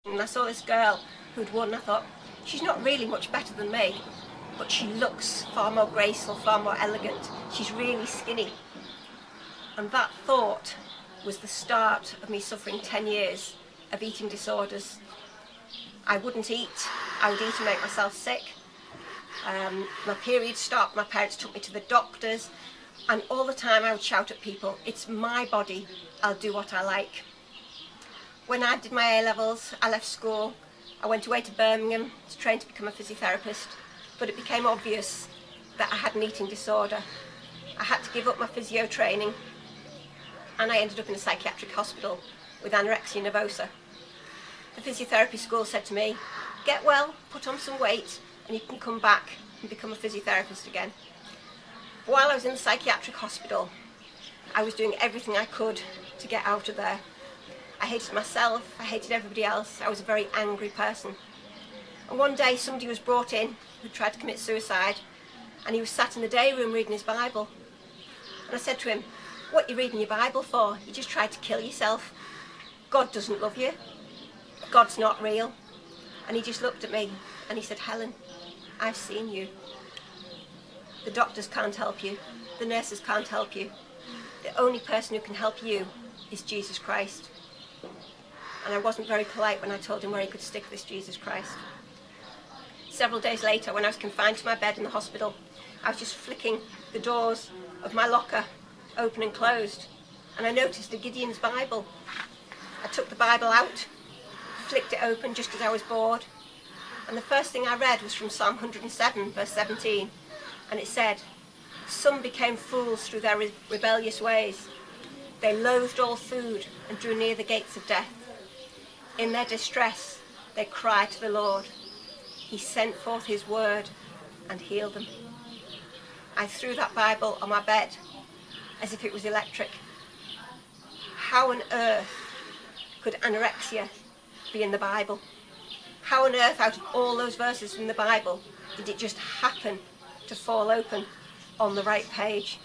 And I saw this girl who'd won, and I thought, she's not really much better than me, but she looks far more graceful, far more elegant. She's really skinny. And that thought was the start of me suffering 10 years of eating disorders. I wouldn't eat. I would eat and make myself sick. My period stopped. My parents took me to the doctors, and all the time I would shout at people, it's my body, I'll do what I like. When I did my A-levels, I left school. I went away to Birmingham to train to become a physiotherapist, but it became obvious that I had an eating disorder. I had to give up my physio training, and I ended up in a psychiatric hospital with anorexia nervosa. The physiotherapy school said to me, get well, put on some weight, and you can come back and become a physiotherapist again. While I was in the psychiatric hospital, I was doing everything I could to get out of there. I hated myself, I hated everybody else, I was a very angry person. And one day somebody was brought in who tried to commit suicide, and he was sat in the day room reading his Bible. And I said to him, what are you reading your Bible for? You just tried to kill yourself. God doesn't love you. God's not real. And he just looked at me and he said, Helen, I've seen you. The doctors can't help you. The nurses can't help you. The only person who can help you is Jesus Christ. And I wasn't very polite when I told him where he could stick this Jesus Christ. Several days later, when I was confined to my bed in the hospital, I was just flicking the doors of my locker open and closed, and I noticed a Gideon's Bible. I took the Bible out, flicked it open just as I was bored, and the first thing I read was from Psalm 107, verse 17, and it said, some became fools through their rebellious ways. They loathed all food and drew near the gates of death. In their distress, they cried to the Lord. He sent forth his word and healed them. I threw that Bible on my bed as if it was electric. How on earth could anorexia be in the Bible? How on earth, out of all those verses in the Bible, did it just happen to fall open on the right page?